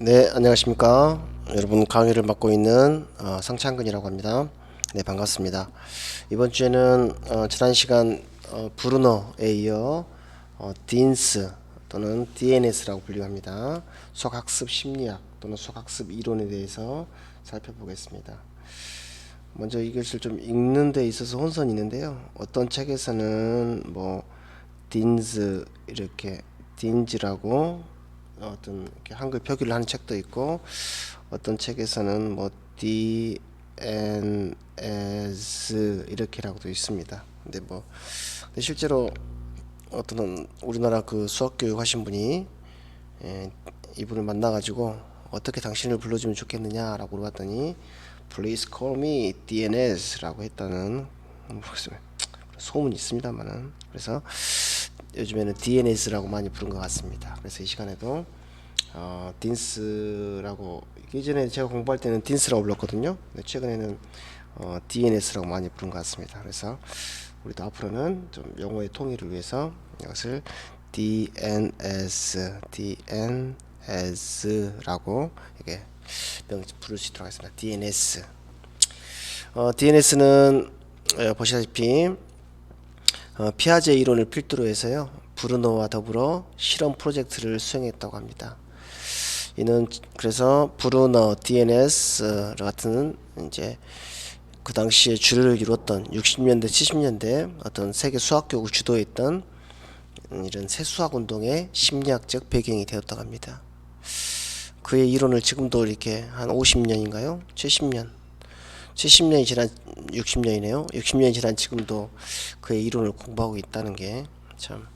네, 안녕하십니까. 여러분 강의를 맡고 있는 성창근이라고 합니다. 네, 반갑습니다. 이번 주에는 지난 시간 브루노에 이어 딘스 또는 DNS라고 분류합니다. 수학학습 심리학 또는 수학학습 이론에 대해서 살펴보겠습니다. 먼저 이것을 좀 읽는 데 있어서 혼선이 있는데요. 어떤 책에서는 뭐 딘즈 이렇게 딘즈라고 어떤 이렇게 한글 표기를 하는 책도 있고 어떤 책에서는 뭐 DNS 이렇게라고도 있습니다. 근데 실제로 어떤 우리나라 그 수학 교육 하신 분이 이분을 만나가지고 어떻게 당신을 불러주면 좋겠느냐라고 물어봤더니 Please call me DNS라고 했다는 소문이 있습니다만은 그래서 요즘에는 DNS라고 많이 부른 것 같습니다. 그래서 이 시간에도 딘스라고 예전에 제가 공부할 때는 딘스라고 불렀거든요. 근데 최근에는 DNS라고 많이 부른 것 같습니다. 그래서 우리도 앞으로는 좀 용어의 통일을 위해서 이것을 DNS라고 이렇게 부를 수 있도록 하겠습니다. DNS. DNS는 보시다시피 피아제 이론을 필두로 해서요. 브루노와 더불어 실험 프로젝트를 수행했다고 합니다. 이는 그래서 브루너, DNS 같은 이제 그 당시에 주류를 이뤘던 60년대, 70년대 어떤 세계 수학 교육을 주도했던 이런 새수학 운동의 심리학적 배경이 되었다고 합니다. 그의 이론을 지금도 이렇게 한 50년인가요? 70년이 지난 60년이네요. 60년이 지난 지금도 그의 이론을 공부하고 있다는 게 참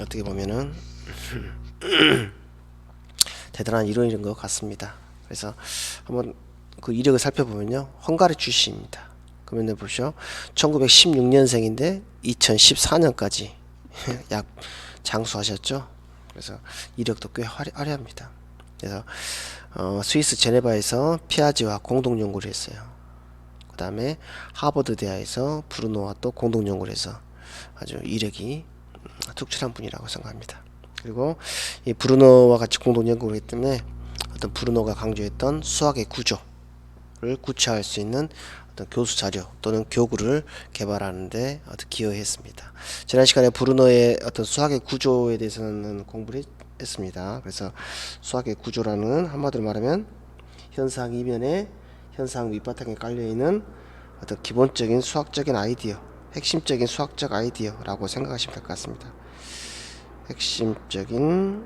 어떻게 보면은 대단한 이론인 것 같습니다. 그래서 한번 그 이력을 살펴보면요. 헝가리 출신입니다. 그러면 보시죠. 1916년생인데 2014년까지 약 장수하셨죠. 그래서 이력도 꽤 화려합니다. 그래서 스위스 제네바에서 피아제와 공동 연구를 했어요. 그 다음에 하버드 대학에서 브루노와 또 공동 연구를 해서 아주 이력이 특출한 분이라고 생각합니다. 그리고 이 브루노와 같이 공동 연구를 했기 때문에 어떤 브루노가 강조했던 수학의 구조를 구체화할 수 있는 어떤 교수 자료 또는 교구를 개발하는데 기여했습니다. 지난 시간에 브루노의 어떤 수학의 구조에 대해서는 공부를 했습니다. 그래서 수학의 구조라는 한마디로 말하면 현상 이면에 현상 밑바탕에 깔려있는 어떤 기본적인 수학적인 아이디어, 핵심적인 수학적 아이디어라고 생각하시면 될 것 같습니다. 핵심적인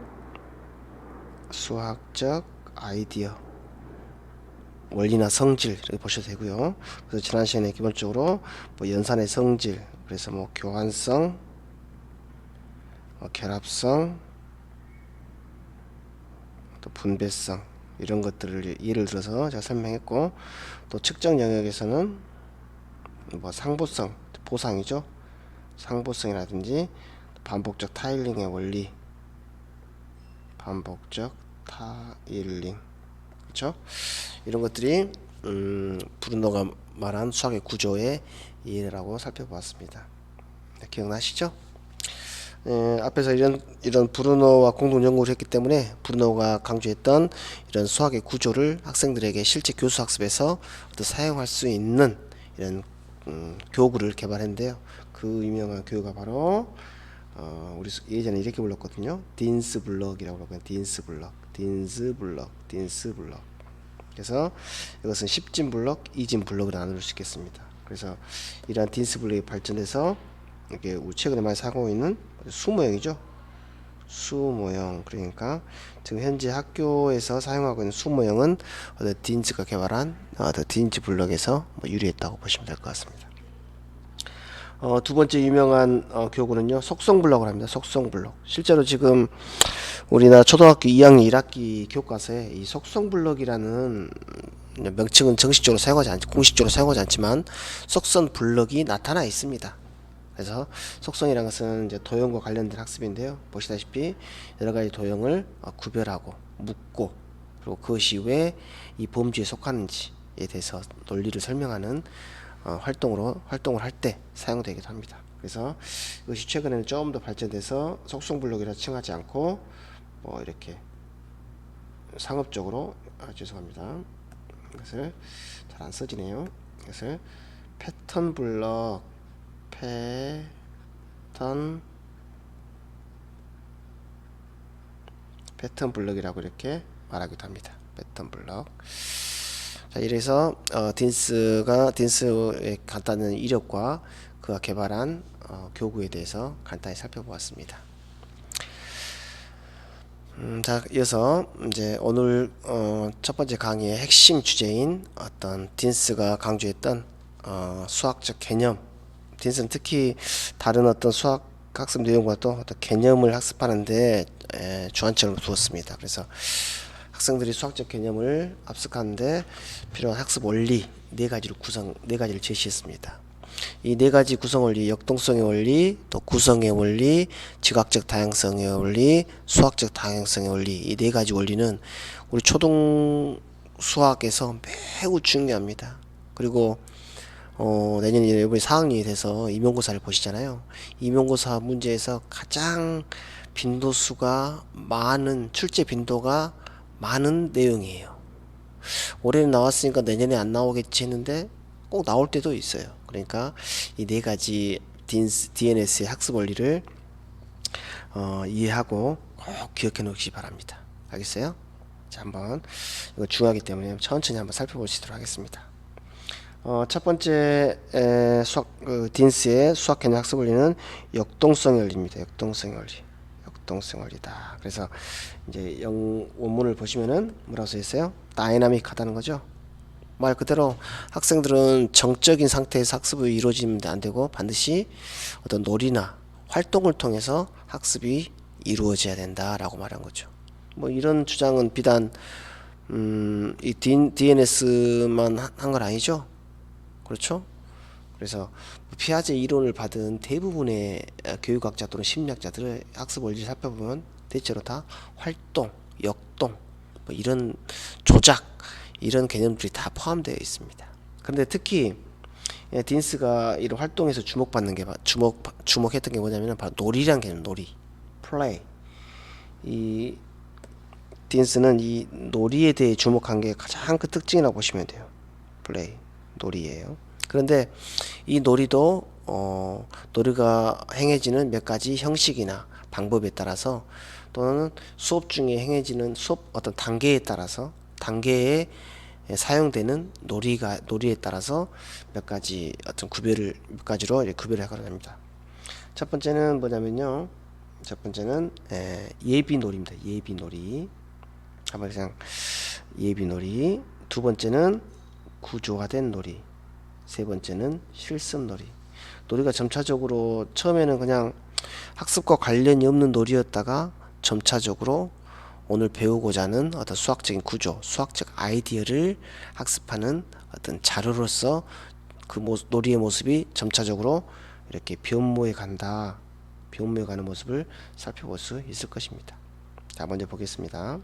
수학적 아이디어, 원리나 성질 이렇게 보셔도 되고요. 그래서 지난 시간에 기본적으로 뭐 연산의 성질, 그래서 뭐 교환성, 결합성, 또 분배성 이런 것들을 예를 들어서 제가 설명했고, 또 측정 영역에서는 뭐 상보성, 보상이죠. 상보성이라든지 반복적 타일링의 원리, 반복적 타일링, 그렇죠? 이런 것들이 브루노가 말한 수학의 구조의 이해라고 살펴보았습니다. 네, 기억나시죠? 앞에서 이런 브루노와 공동 연구를 했기 때문에 브루노가 강조했던 이런 수학의 구조를 학생들에게 실제 교수 학습에서 사용할 수 있는 이런 교구를 개발했는데요. 그 유명한 교구가 바로 우리 예전에 이렇게 불렀거든요. 딘스 블럭이라고 불렀거든요. 딘스 블럭. 그래서 이것은 10진 블럭, 2진 블럭으로 나눌 수 있겠습니다. 그래서 이러한 딘스 블럭이 발전해서 이게 우리 최근에 많이 사용하고 있는 수모형이죠. 수모형. 그러니까 지금 현재 학교에서 사용하고 있는 수모형은 딘즈가 개발한 딘즈 블럭에서 유래했다고 보시면 될 것 같습니다. 두 번째 유명한 교구는요, 속성블럭을 합니다. 속성블럭. 실제로 지금 우리나라 초등학교 2학년 1학기 교과서에 이 속성블럭이라는 명칭은 정식적으로 사용하지 않지, 공식적으로 사용하지 않지만 속성블럭이 나타나 있습니다. 그래서 속성이라는 것은 이제 도형과 관련된 학습인데요. 보시다시피 여러 가지 도형을 구별하고 묶고, 그리고 그것이 왜 이 범주에 속하는지에 대해서 논리를 설명하는 활동을 할 때 사용되기도 합니다. 그래서 이것이 최근에는 좀 더 발전돼서 속성블록이라 칭하지 않고 뭐 이렇게 상업적으로 죄송합니다. 이것을 잘 안 써지네요. 이것을 패턴 블럭 패턴 블럭이라고 이렇게 말하기도 합니다. 패턴 블럭. 자, 이래서 딘스의 간단한 이력과 그가 개발한 교구에 대해서 간단히 살펴보았습니다. 자, 이어서 이제 오늘 첫 번째 강의의 핵심 주제인 어떤 딘스가 강조했던 수학적 개념. 딘스는 특히 다른 어떤 수학 학습 내용과 또 어떤 개념을 학습하는데 주안점을 두었습니다. 그래서 학생들이 수학적 개념을 합숙하는데 필요한 학습 원리 네 가지를 제시했습니다. 이 네 가지 구성 원리, 역동성의 원리, 또 구성의 원리, 지각적 다양성의 원리, 수학적 다양성의 원리, 이 네 가지 원리는 우리 초등 수학에서 매우 중요합니다. 그리고 내년에 이번에 4학년이 돼서 임용고사를 보시잖아요. 임용고사 문제에서 가장 빈도수가 많은, 출제 빈도가 많은 내용이에요. 올해는 나왔으니까 내년에 안 나오겠지 했는데 꼭 나올 때도 있어요. 그러니까 이 네 가지 DNS의 학습 원리를 이해하고 꼭 기억해 놓으시기 바랍니다. 알겠어요? 자, 한번 이거 중요하기 때문에 천천히 한번 살펴보시도록 하겠습니다. 첫 번째 딘스의 수학 개념 학습 원리는 역동성의 원리입니다. 역동성의 원리다. 그래서 이제 원문을 보시면은 뭐라고 써 있어요? 다이나믹하다는 거죠. 말 그대로 학생들은 정적인 상태에서 학습이 이루어지면 안 되고 반드시 어떤 놀이나 활동을 통해서 학습이 이루어져야 된다라고 말한 거죠. 뭐 이런 주장은 비단 이 DNS만 한 건 아니죠. 그렇죠? 그래서 피아제 이론을 받은 대부분의 교육학자 또는 심리학자들의 학습 원리를 살펴보면 대체로 다 활동, 역동, 뭐 이런 조작 이런 개념들이 다 포함되어 있습니다. 그런데 특히 딘스가 이런 활동에서 주목했던 게 뭐냐면 바로 놀이란 개념, 놀이, 플레이. 이 딘스는 이 놀이에 대해 주목한 게 가장 큰 특징이라고 보시면 돼요. 플레이, 놀이예요. 그런데 이 놀이도 놀이가 행해지는 몇 가지 형식이나 방법에 따라서 또는 수업 중에 행해지는 수업 어떤 단계에 따라서 단계에 사용되는 놀이에 따라서 몇 가지로 구별을 하게 됩니다. 첫 번째는 뭐냐면요. 첫 번째는 예비놀이입니다. 예비놀이. 한번 그냥 예비놀이. 두 번째는 구조화된 놀이. 세 번째는 실습놀이. 놀이가 점차적으로 처음에는 그냥 학습과 관련이 없는 놀이였다가 점차적으로 오늘 배우고자 하는 어떤 수학적인 구조, 수학적 아이디어를 학습하는 어떤 자료로서 그 놀이의 모습이 점차적으로 이렇게 변모해 가는 모습을 살펴볼 수 있을 것입니다. 자, 먼저 보겠습니다.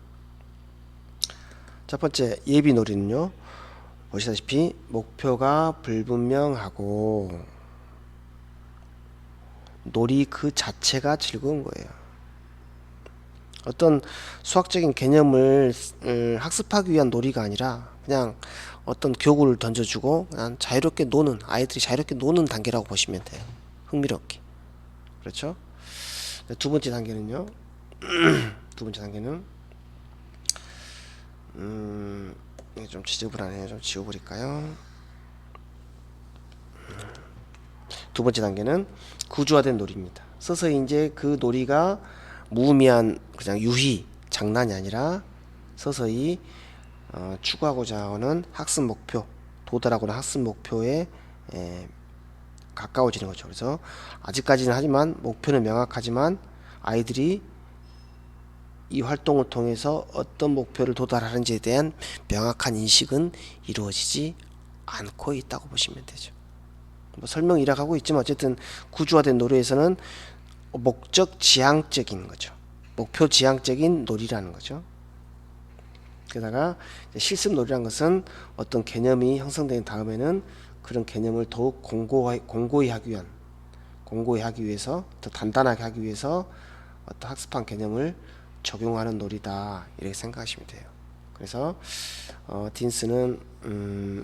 첫 번째 예비놀이는요. 보시다시피 목표가 불분명하고 놀이 그 자체가 즐거운 거예요. 어떤 수학적인 개념을 학습하기 위한 놀이가 아니라 그냥 어떤 교구를 던져주고 그냥 아이들이 자유롭게 노는 단계라고 보시면 돼요. 흥미롭게. 그렇죠? 두 번째 단계는요. 두 번째 단계는 이게 좀 지저분하네요. 좀 지워버릴까요? 두 번째 단계는 구조화된 놀이입니다. 서서히 이제 그 놀이가 무의미한 그냥 장난이 아니라 서서히 추구하고자 하는 학습 목표, 도달하고는 학습 목표에 가까워지는 거죠. 그래서 아직까지는 하지만 목표는 명확하지만 아이들이 이 활동을 통해서 어떤 목표를 도달하는지에 대한 명확한 인식은 이루어지지 않고 있다고 보시면 되죠. 뭐 설명 이락하고 있지만 어쨌든 구조화된 놀이에서는 목적 지향적인 거죠. 목표 지향적인 놀이라는 거죠. 게다가 실습 놀이라는 것은 어떤 개념이 형성된 다음에는 그런 개념을 더욱 공고히 하기 위해서 더 단단하게 하기 위해서 어떤 학습한 개념을 적용하는 놀이다 이렇게 생각하시면 돼요. 그래서 딘스는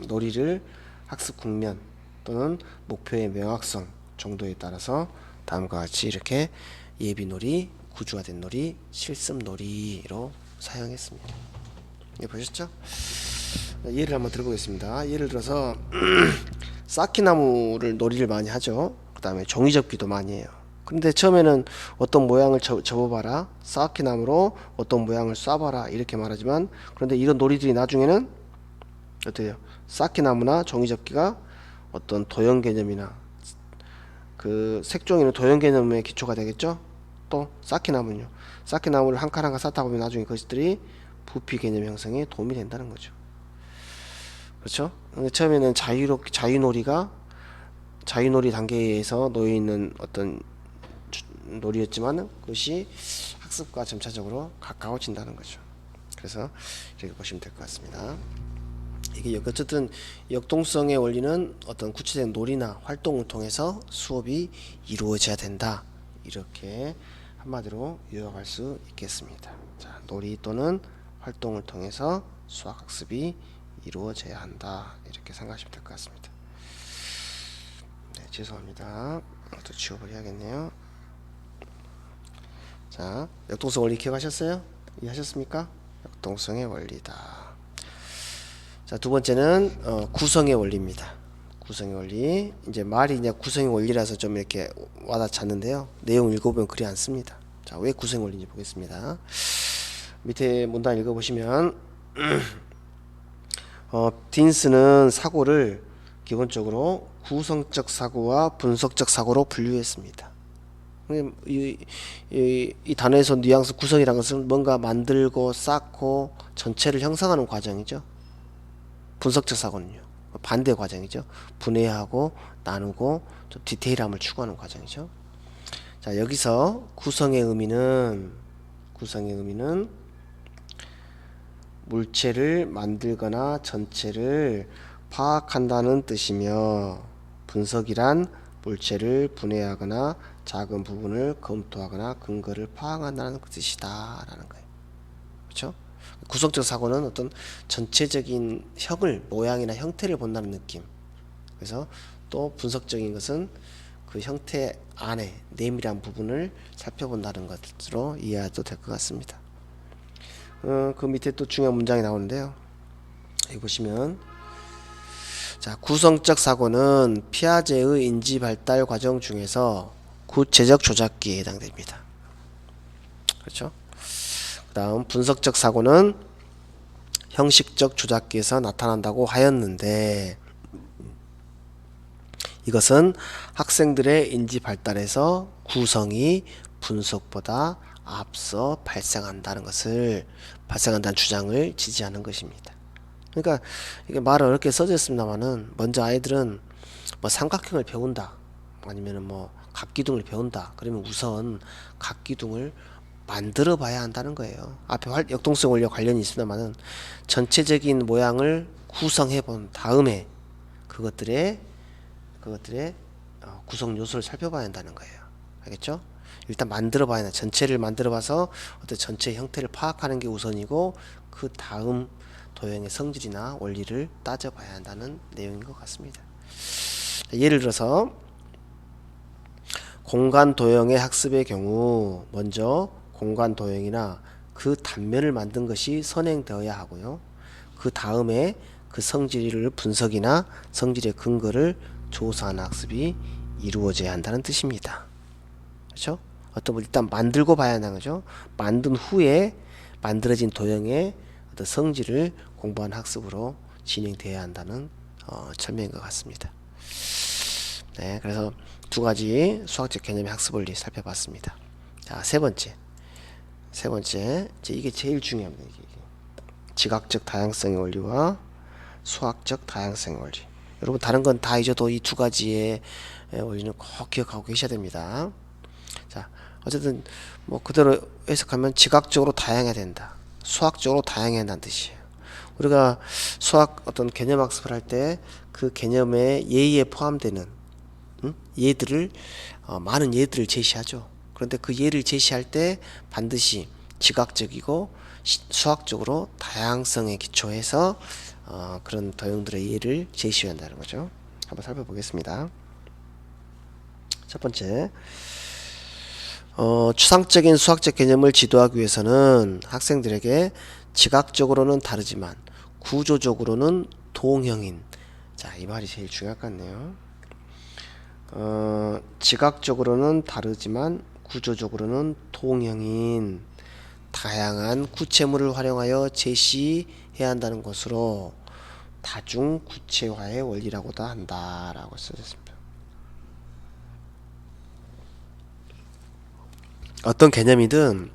놀이를 학습 국면 또는 목표의 명확성 정도에 따라서 다음과 같이 이렇게 예비놀이, 구조화된 놀이, 실습놀이로 사용했습니다. 예, 보셨죠? 예를 한번 들어보겠습니다. 예를 들어서 쌓기나무를 놀이를 많이 하죠. 그 다음에 종이접기도 많이 해요. 근데 처음에는 어떤 모양을 접어봐라, 쌓기나무로 어떤 모양을 쏴봐라 이렇게 말하지만, 그런데 이런 놀이들이 나중에는 어때요? 쌓기나무나 종이접기가 어떤 도형 개념이나 그 색종이는 도형 개념의 기초가 되겠죠. 또 쌓기나무는요, 쌓기나무를 한 칸 한 칸 쌓다 보면 나중에 그것들이 부피 개념 형성에 도움이 된다는 거죠. 그렇죠? 근데 처음에는 자유놀이 단계에서 놓여 있는 어떤 놀이였지만 그것이 학습과 점차적으로 가까워진다는 거죠. 그래서 이렇게 보시면 될 것 같습니다. 이게 어쨌든 역동성의 원리는 어떤 구체적인 놀이나 활동을 통해서 수업이 이루어져야 된다, 이렇게 한마디로 요약할 수 있겠습니다. 자, 놀이 또는 활동을 통해서 수학학습이 이루어져야 한다, 이렇게 생각하시면 될 것 같습니다. 네, 죄송합니다. 또 지워버려야겠네요. 자, 역동성 원리 기억하셨어요? 이해하셨습니까? 역동성의 원리다. 자, 두 번째는 구성의 원리입니다. 구성의 원리. 이제 말이 이제 구성의 원리라서 좀 이렇게 와닿았는데요. 내용 읽어보면 그리 않습니다. 자, 왜 구성의 원리인지 보겠습니다. 밑에 문단 읽어보시면 딘스는 사고를 기본적으로 구성적 사고와 분석적 사고로 분류했습니다. 이 단어에서 뉘앙스 구성이라는 것은 뭔가 만들고 쌓고 전체를 형성하는 과정이죠. 분석적 사고는요, 반대 과정이죠. 분해하고 나누고 좀 디테일함을 추구하는 과정이죠. 자, 여기서 구성의 의미는 물체를 만들거나 전체를 파악한다는 뜻이며, 분석이란 물체를 분해하거나 작은 부분을 검토하거나 근거를 파악한다는 뜻이다 라는 거예요. 그렇죠? 구성적 사고는 어떤 전체적인 모양이나 형태를 본다는 느낌. 그래서 또 분석적인 것은 그 형태 안에 내밀한 부분을 살펴본다는 것으로 이해해도 될 것 같습니다. 그 밑에 또 중요한 문장이 나오는데요. 여기 보시면, 자, 구성적 사고는 피아제의 인지 발달 과정 중에서 구체적 조작기에 해당됩니다. 그렇죠? 그 다음 분석적 사고는 형식적 조작기에서 나타난다고 하였는데, 이것은 학생들의 인지 발달에서 구성이 분석보다 앞서 발생한다는 주장을 지지하는 것입니다. 그러니까 이게 말은 어렵게 써져 있습니다만은, 먼저 아이들은 뭐 삼각형을 배운다, 아니면은 뭐 각기둥을 배운다, 그러면 우선 각기둥을 만들어 봐야 한다는 거예요. 앞에 역동성 원리와 관련이 있습니다만은, 전체적인 모양을 구성해 본 다음에 그것들의 구성 요소를 살펴봐야 한다는 거예요. 알겠죠? 일단 만들어 봐야 한다. 전체를 만들어 봐서 어떤 전체 형태를 파악하는 게 우선이고, 그 다음 도형의 성질이나 원리를 따져봐야 한다는 내용인 것 같습니다. 예를 들어서 공간 도형의 학습의 경우, 먼저 공간 도형이나 그 단면을 만든 것이 선행되어야 하고요, 그 다음에 그 성질을 분석이나 성질의 근거를 조사하는 학습이 이루어져야 한다는 뜻입니다. 그렇죠? 일단 만들고 봐야 한다는 거죠. 만든 후에 만들어진 도형의 어떤 성질을 공부하는 학습으로 진행되어야 한다는 설명인 것 같습니다. 네, 그래서 두 가지 수학적 개념의 학습 원리 살펴봤습니다. 자, 세 번째, 이게 제일 중요합니다. 이게 지각적 다양성의 원리와 수학적 다양성의 원리. 여러분 다른 건 다 잊어도 이 두 가지의 원리는 꼭 기억하고 계셔야 됩니다. 자, 어쨌든 뭐 그대로 해석하면 지각적으로 다양해야 된다, 수학적으로 다양해야 한다는 뜻이에요. 우리가 수학 어떤 개념 학습을 할 때 그 개념의 예의에 포함되는 많은 예들을 제시하죠. 그런데 그 예를 제시할 때 반드시 지각적이고 수학적으로 다양성에 기초해서 그런 도형들의 예를 제시한다는 거죠. 한번 살펴보겠습니다. 첫 번째, 추상적인 수학적 개념을 지도하기 위해서는 학생들에게 지각적으로는 다르지만 구조적으로는 동형인, 자, 이 말이 제일 중요할 것 같네요. 지각적으로는 다르지만 구조적으로는 동형인 다양한 구체물을 활용하여 제시해야 한다는 것으로 다중 구체화의 원리라고도 한다라고 써졌습니다. 어떤 개념이든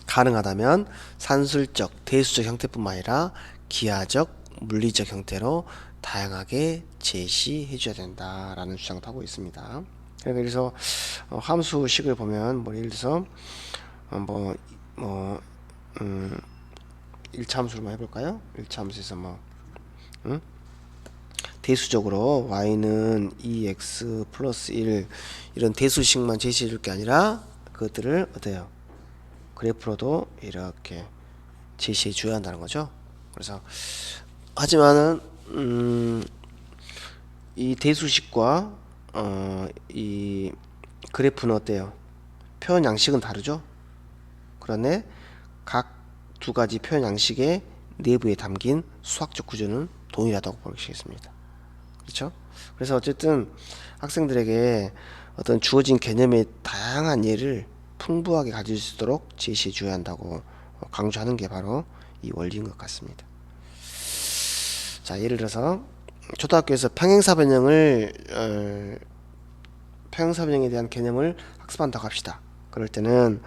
가능하다면 산술적, 대수적 형태뿐만 아니라 기하적, 물리적 형태로 다양하게 제시해줘야 된다라는 주장도 하고 있습니다. 그래서 함수식을 보면 뭐 예를 들어서 1차 함수로만 해볼까요? 1차 함수에서 대수적으로 y는 2x 플러스 1 이런 대수식만 제시해 줄 게 아니라 그것들을 어때요? 그래프로도 이렇게 제시해 줘야 한다는 거죠. 그래서 하지만은 이 대수식과 이 그래프는 어때요? 표현 양식은 다르죠. 그런데 각 두 가지 표현 양식의 내부에 담긴 수학적 구조는 동일하다고 보시겠습니다. 그렇죠? 그래서 어쨌든 학생들에게 어떤 주어진 개념의 다양한 예를 풍부하게 가질 수 있도록 제시해 줘야 한다고 강조하는 게 바로 이 원리인 것 같습니다. 자, 예를 들어서 초등학교에서 평행사 변형에 대한 개념을 학습한다고 합시다. 그럴 때는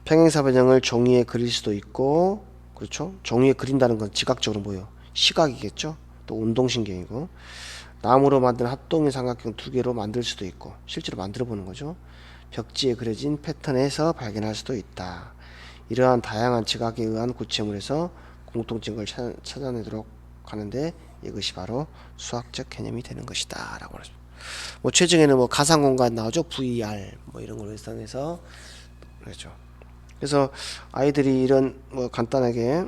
평행사 변형을 종이에 그릴 수도 있고, 그렇죠? 종이에 그린다는 건 지각적으로 뭐예요? 시각이겠죠? 또 운동신경이고, 나무로 만든 합동의 삼각형 두 개로 만들 수도 있고, 실제로 만들어 보는 거죠. 벽지에 그려진 패턴에서 발견할 수도 있다. 이러한 다양한 지각에 의한 구체물에서 공통점을 찾아내도록 하는데 이것이 바로 수학적 개념이 되는 것이다 라고 하죠. 뭐 최종에는 뭐 가상공간 나오죠. VR 뭐 이런 걸로 해서 그렇죠. 그래서 아이들이 이런 뭐 간단하게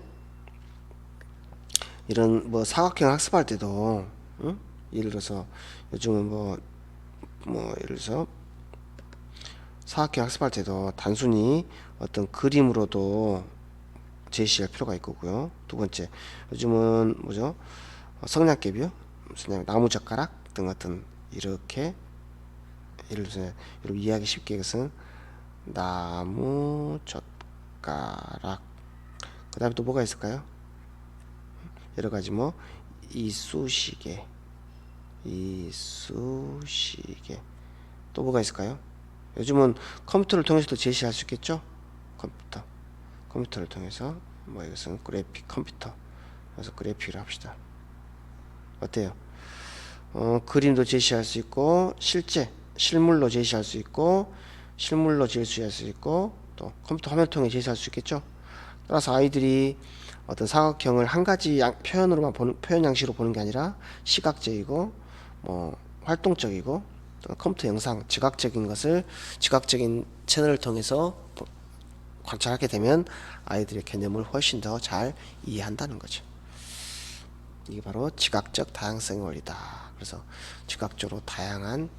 이런 뭐 사각형 학습할 때도 예를 들어서 요즘은 뭐 예를 들어서 사각형 학습할 때도 단순히 어떤 그림으로도 제시할 필요가 있고요. 두 번째, 요즘은 뭐죠? 성냥개비요, 나무젓가락 등 같은 이렇게 예를 들어서 여러분 이해하기 쉽게 이것은 나무젓가락. 그 다음에 또 뭐가 있을까요? 여러가지 뭐 이쑤시개 또 뭐가 있을까요? 요즘은 컴퓨터를 통해서도 제시할 수 있겠죠? 컴퓨터를 통해서 뭐 이것은 그래픽 컴퓨터. 그래서 그래픽을 합시다. 어때요? 그림도 제시할 수 있고 실물로 제시할 수 있고 실물로 제시할 수 있고 또 컴퓨터 화면 통해 제시할 수 있겠죠? 따라서 아이들이 어떤 사각형을 한 가지 표현으로만 표현 양식으로 보는 게 아니라 시각적이고 뭐 활동적이고 또 컴퓨터 영상 지각적인 채널을 통해서 관찰하게 되면 아이들의 개념을 훨씬 더 잘 이해한다는 거죠. 이게 바로 지각적 다양성의 원리다. 그래서 지각적으로 다양한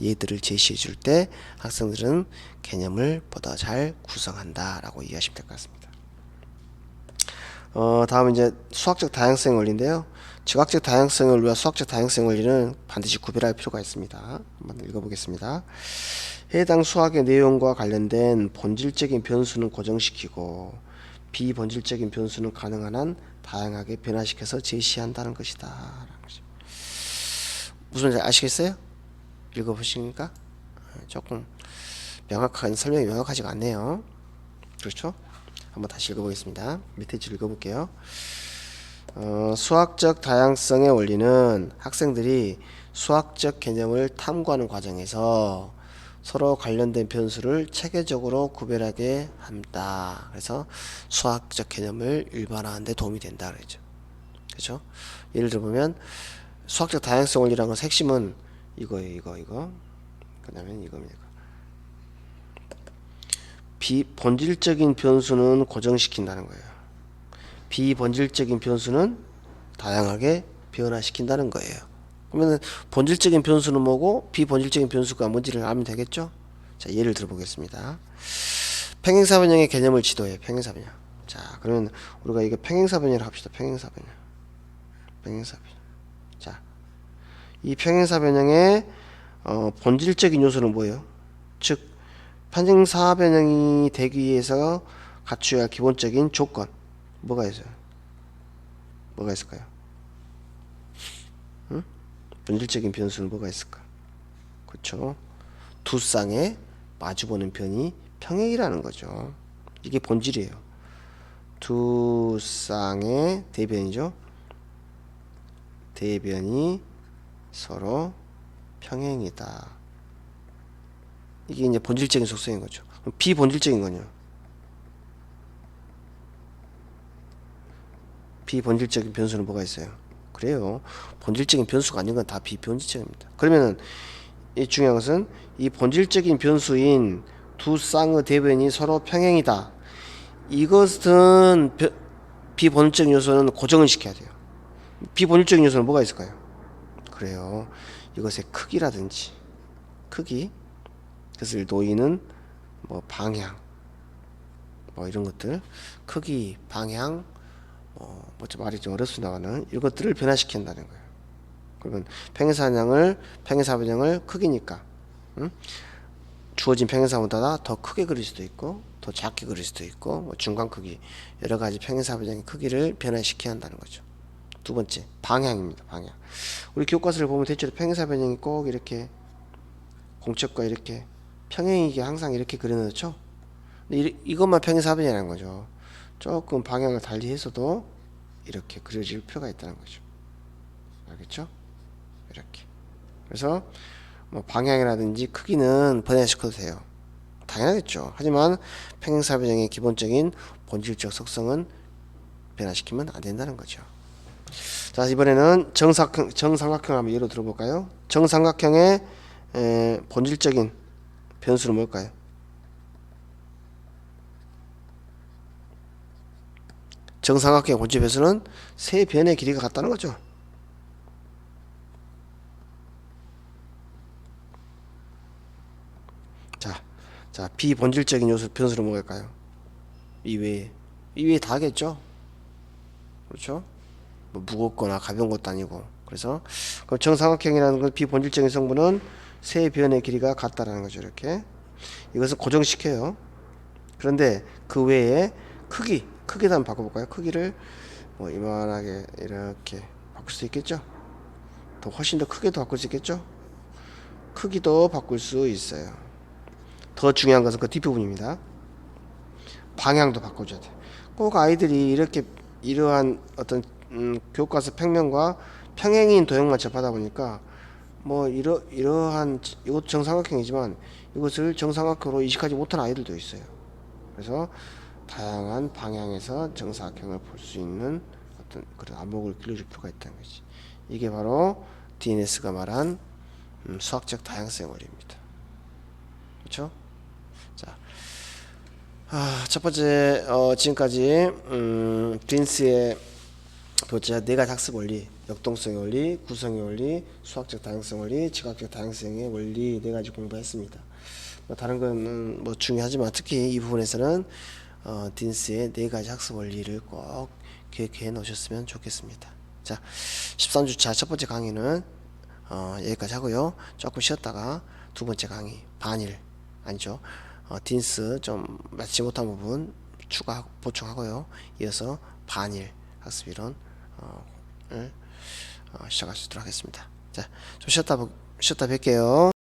예들을 제시해 줄 때 학생들은 개념을 보다 잘 구성한다 라고 이해하시면 될 것 같습니다. 다음은 이제 수학적 다양성 원리인데요. 지각적 다양성 원리와 수학적 다양성 원리는 반드시 구별할 필요가 있습니다. 한번 읽어보겠습니다. 해당 수학의 내용과 관련된 본질적인 변수는 고정시키고 비본질적인 변수는 가능한 한 다양하게 변화시켜서 제시한다는 것이다. 무슨 말인지 아시겠어요? 읽어보시니까 조금 설명이 명확하지가 않네요. 그렇죠? 한번 다시 읽어보겠습니다. 밑에 줄 읽어볼게요. 수학적 다양성의 원리는 학생들이 수학적 개념을 탐구하는 과정에서 서로 관련된 변수를 체계적으로 구별하게 한다. 그래서 수학적 개념을 일반화하는 데 도움이 된다 그러죠. 그렇죠? 예를 들어보면 수학적 다양성 원리라는 것의 핵심은 이거예요. 이거. 그 다음에 이겁니다. 비본질적인 변수는 고정시킨다는 거예요. 비본질적인 변수는 다양하게 변화시킨다는 거예요. 그러면 본질적인 변수는 뭐고 비본질적인 변수가 뭔지를 알면 되겠죠? 자, 예를 들어보겠습니다. 평행사변형의 개념을 지도해요. 평행사변형. 자, 그러면 우리가 이거 평행사변형을 합시다. 평행사변형. 자, 이 평행사변형의 본질적인 요소는 뭐예요? 즉 평행사변형이 되기 위해서 갖춰야 할 기본적인 조건 뭐가 있어요? 뭐가 있을까요? 응? 본질적인 변수는 뭐가 있을까? 그렇죠? 두 쌍의 마주보는 변이 평행이라는 거죠. 이게 본질이에요. 두 쌍의 대변이죠. 대변이 서로 평행이다. 이게 이제 본질적인 속성인 거죠. 그럼 비본질적인 거냐? 비본질적인 변수는 뭐가 있어요? 그래요. 본질적인 변수가 아닌 건 다 비본질적입니다. 그러면은 이 중요한 것은 이 본질적인 변수인 두 쌍의 대변이 서로 평행이다. 이것은 비본질적인 요소는 고정을 시켜야 돼요. 비본질적인 요소는 뭐가 있을까요? 그래요. 이것의 크기라든지 크기, 그것을 놓이는 뭐 방향, 뭐 이런 것들, 크기, 방향, 뭐 말이 좀 어렵습니다만은 이것들을 변화시킨다는 거예요. 그러면 평행사변형을 크기니까, 주어진 평행사보다 더 크게 그릴 수도 있고 더 작게 그릴 수도 있고 뭐 중간 크기 여러 가지 평행사변형의 크기를 변화시켜야 한다는 거죠. 두 번째 방향입니다. 방향. 우리 교과서를 보면 대체로 평행사변형이 꼭 이렇게 공책과 이렇게 평행이게 항상 이렇게 그려놓죠. 근데 이것만 평행사변형이라는 거죠. 조금 방향을 달리해서도 이렇게 그려질 필요가 있다는 거죠. 알겠죠? 이렇게. 그래서 뭐 방향이라든지 크기는 변화시켜도 돼요. 당연하겠죠. 하지만 평행사변형의 기본적인 본질적 속성은 변화시키면 안 된다는 거죠. 자, 이번에는 정삼각형 한번 예로 들어볼까요? 정삼각형의 본질적인 변수는 뭘까요? 정삼각형의 본질 변수는 세 변의 길이가 같다는 거죠. 자, 비본질적인 요소 변수는 뭘까요? 이외에 다 하겠죠? 그렇죠? 뭐 무겁거나 가벼운 것도 아니고. 그래서 그럼 정삼각형이라는 건 비본질적인 성분은 세 변의 길이가 같다라는 거죠. 이렇게 이것을 고정시켜요. 그런데 그 외에 크기도 한번 바꿔볼까요? 크기를 뭐 이만하게 이렇게 바꿀 수 있겠죠? 더 훨씬 더 크게도 바꿀 수 있겠죠? 크기도 바꿀 수 있어요. 더 중요한 것은 그 뒷부분입니다. 방향도 바꿔줘야 돼. 꼭 아이들이 이렇게 이러한 어떤 교과서 평면과 평행인 도형만 접하다 보니까 뭐 이러한 이것 정삼각형이지만 이것을 정삼각형으로 이식하지 못한 아이들도 있어요. 그래서 다양한 방향에서 정사각형을 볼 수 있는 어떤 그런 안목을 길러줄 필요가 있다는 거지. 이게 바로 DNS가 말한 수학적 다양성의 원리입니다. 그렇죠? 자, 첫 번째 지금까지 딘스의 교차 네가지 학습 원리, 역동성의 원리, 구성의 원리, 수학적 다양성 원리, 지각적 다양성의 원리 네 가지 공부했습니다. 뭐 다른 건 뭐 중요하지만 특히 이 부분에서는 딘스의 네 가지 학습 원리를 꼭 기억해 놓으셨으면 좋겠습니다. 자, 13주차 첫 번째 강의는 여기까지 하고요. 조금 쉬었다가 두 번째 강의 반일 아니죠. 딘스 좀 맞지 못한 부분 보충하고요. 이어서 반일 학습 이론을 시작할 수 있도록 하겠습니다. 자, 좀 쉬었다 뵐게요.